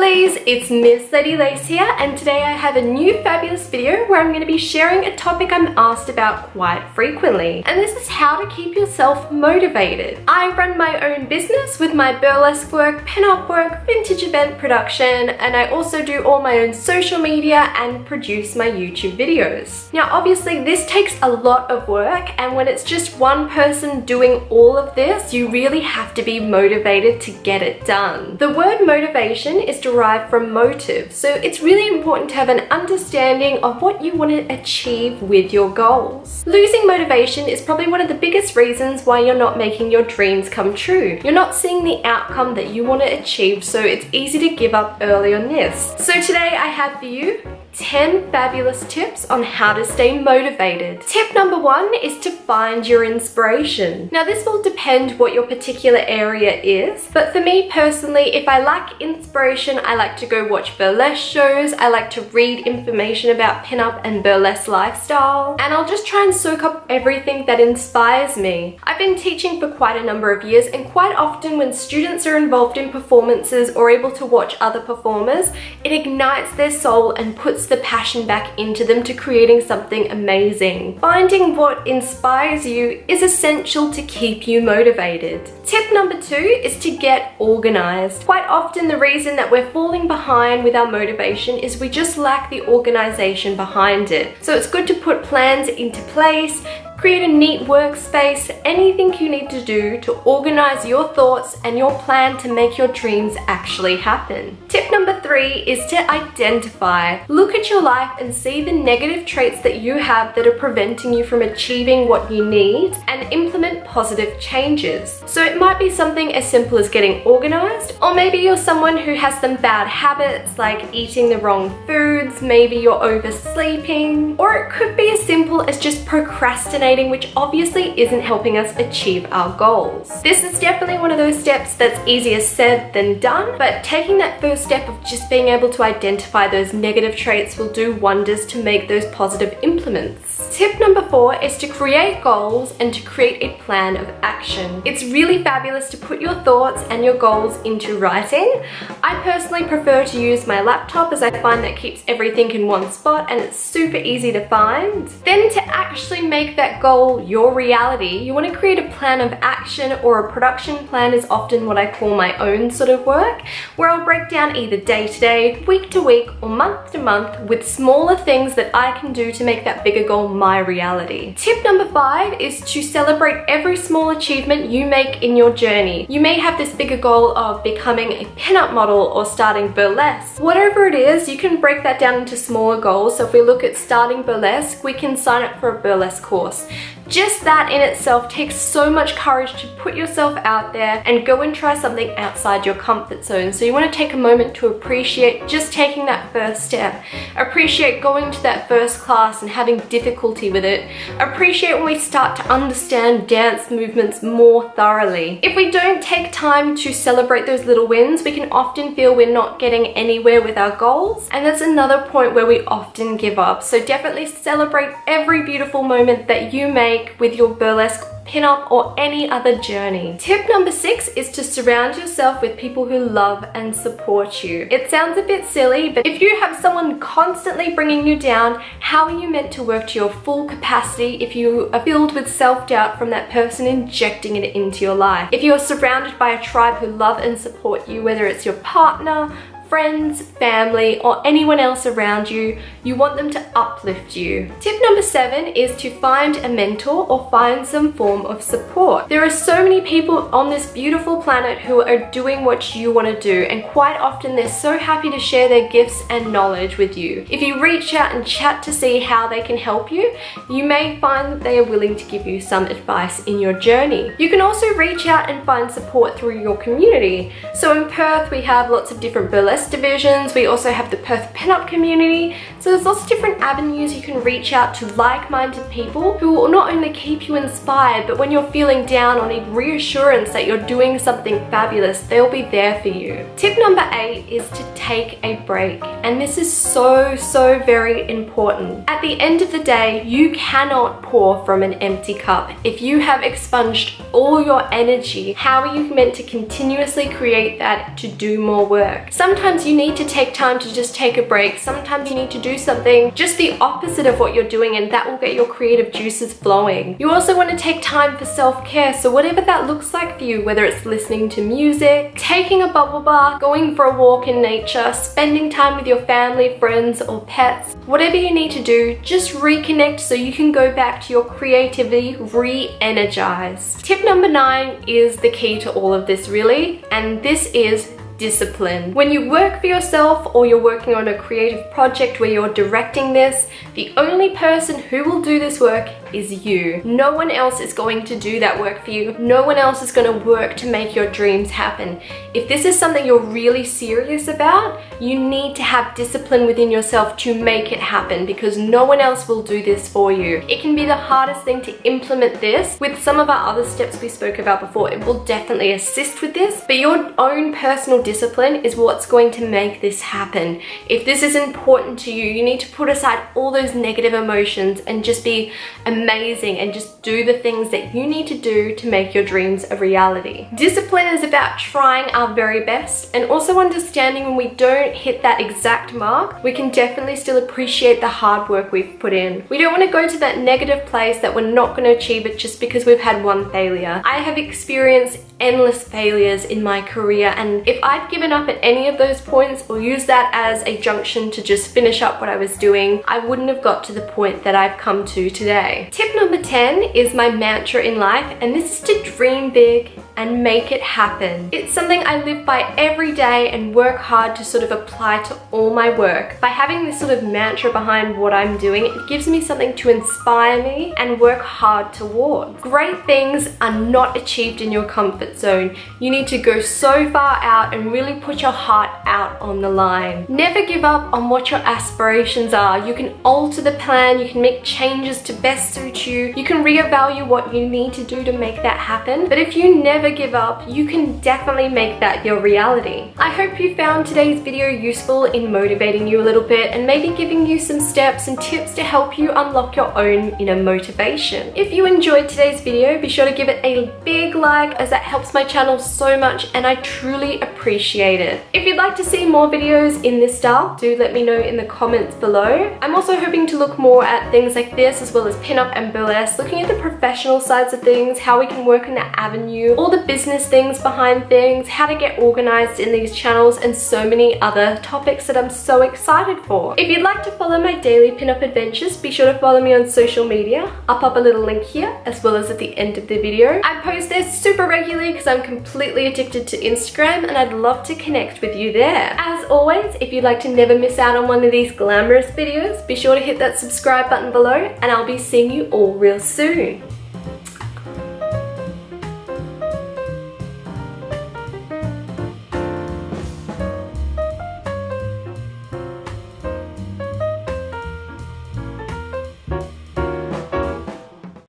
lovelies, it's Miss Lady Lace here, and today I have a new fabulous video where I'm going to be sharing a topic I'm asked about quite frequently, and this is how to keep yourself motivated. I run my own business with my burlesque work, pin-up work, vintage event production, and I also do all my own social media and produce my YouTube videos. Now obviously this takes a lot of work, and when it's just one person doing all of this, you really have to be motivated to get it done. The word motivation is derived from motive, so it's really important to have an understanding of what you want to achieve with your goals. Losing motivation is probably one of the biggest reasons why you're not making your dreams come true. You're not seeing the outcome that you want to achieve, so it's easy to give up early on this. So today I have for you 10 fabulous tips on how to stay motivated. Tip number 1 is to find your inspiration. Now this will depend what your particular area is, but for me personally, if I lack inspiration, I like to go watch burlesque shows, I like to read information about pinup and burlesque lifestyle, and I'll just try and soak up everything that inspires me. I've been teaching for quite a number of years, and quite often when students are involved in performances or able to watch other performers, it ignites their soul and puts the passion back into them to creating something amazing. Finding what inspires you is essential to keep you motivated. Tip number 2 is to get organized. Quite often the reason that we're falling behind with our motivation is we just lack the organization behind it. So it's good to put plans into place, create a neat workspace, anything you need to do to organize your thoughts and your plan to make your dreams actually happen. Tip number 3 is to identify. Look at your life and see the negative traits that you have that are preventing you from achieving what you need, and implement positive changes. So it might be something as simple as getting organized, or maybe you're someone who has some bad habits like eating the wrong foods, maybe you're oversleeping, or it could be as simple as just procrastinating, which obviously isn't helping us achieve our goals. This is definitely one of those steps that's easier said than done, but taking that first step of just being able to identify those negative traits will do wonders to make those positive implements. Tip number 4 is to create goals and to create a plan of action. It's really fabulous to put your thoughts and your goals into writing. I personally prefer to use my laptop as I find that keeps everything in one spot and it's super easy to find. Then to actually make that goal your reality, you want to create a plan of action, or a production plan is often what I call my own sort of work, where I'll break down either day to day, week to week, or month to month with smaller things that I can do to make that bigger goal my reality. Tip number 5 is to celebrate every small achievement you make in your journey. You may have this bigger goal of becoming a pinup model or starting burlesque. Whatever it is, you can break that down into smaller goals. So if we look at starting burlesque, we can sign up for a burlesque course. Just that in itself takes so much courage to put yourself out there and go and try something outside your comfort zone. So you want to take a moment to appreciate just taking that first step. Appreciate going to that first class and having difficulty with it. Appreciate when we start to understand dance movements more thoroughly. If we don't take time to celebrate those little wins, we can often feel we're not getting anywhere with our goals, and that's another point where we often give up. So definitely celebrate every beautiful moment that you make with your burlesque, pinup, or any other journey. Tip number 6 is to surround yourself with people who love and support you. It sounds a bit silly, but if you have someone constantly bringing you down, how are you meant to work to your full capacity if you are filled with self-doubt from that person injecting it into your life? If you're surrounded by a tribe who love and support you, whether it's your partner, friends, family, or anyone else around you, you want them to uplift you. Tip number 7 is to find a mentor or find some form of support. There are so many people on this beautiful planet who are doing what you want to do, and quite often they're so happy to share their gifts and knowledge with you. If you reach out and chat to see how they can help you, you may find that they are willing to give you some advice in your journey. You can also reach out and find support through your community. So in Perth we have lots of different burlesque divisions. We also have the Perth pinup community. So there's lots of different avenues you can reach out to like-minded people who will not only keep you inspired, but when you're feeling down or need reassurance that you're doing something fabulous, they'll be there for you. Tip number 8 is to take a break. And this is so very important. At the end of the day, you cannot pour from an empty cup. If you have expunged all your energy, how are you meant to continuously create that to do more work? Sometimes you need to take time to just take a break. Sometimes you need to do something just the opposite of what you're doing, and that will get your creative juices flowing. You also want to take time for self-care, so whatever that looks like for you, whether it's listening to music, taking a bubble bath, going for a walk in nature, spending time with your family, friends, or pets, whatever you need to do, just reconnect so you can go back to your creativity re-energized. Tip number 9 is the key to all of this really, and this is discipline. When you work for yourself or you're working on a creative project where you're directing this, the only person who will do this work is you. No one else is going to do that work for you. No one else is going to work to make your dreams happen. If this is something you're really serious about, you need to have discipline within yourself to make it happen, because no one else will do this for you. It can be the hardest thing to implement this. With some of our other steps we spoke about before, it will definitely assist with this, but your own personal discipline is what's going to make this happen. If this is important to you, you need to put aside all those negative emotions and just be amazing and just do the things that you need to do to make your dreams a reality. Discipline is about trying our very best and also understanding when we don't hit that exact mark, we can definitely still appreciate the hard work we've put in. We don't want to go to that negative place that we're not going to achieve it just because we've had one failure. I have experienced endless failures in my career, and if I'd given up at any of those points or used that as a junction to just finish up what I was doing, I wouldn't have got to the point that I've come to today. Tip number 10 is my mantra in life, and this is to dream big and make it happen. It's something I live by every day and work hard to sort of apply to all my work. By having this sort of mantra behind what I'm doing, it gives me something to inspire me and work hard toward. Great things are not achieved in your comfort zone. You need to go so far out and really put your heart out on the line. Never give up on what your aspirations are. You can alter the plan, you can make changes to best suit you, you can reevaluate what you need to do to make that happen. But if you never give up, you can definitely make that your reality. I hope you found today's video useful in motivating you a little bit and maybe giving you some steps and tips to help you unlock your own inner motivation. If you enjoyed today's video, be sure to give it a big like, as that helps my channel so much and I truly appreciate it. If you'd like to see more videos in this style, do let me know in the comments below. I'm also hoping to look more at things like this, as well as pinup and burlesque, looking at the professional sides of things, how we can work in that avenue, all the business things behind things, how to get organized in these channels, and so many other topics that I'm so excited for. If you'd like to follow my daily pinup adventures, be sure to follow me on social media. I'll pop a little link here as well as at the end of the video. I post there super regularly because I'm completely addicted to Instagram and I'd love to connect with you there. As always, if you'd like to never miss out on one of these glamorous videos, be sure to hit that subscribe button below and I'll be seeing you all real soon.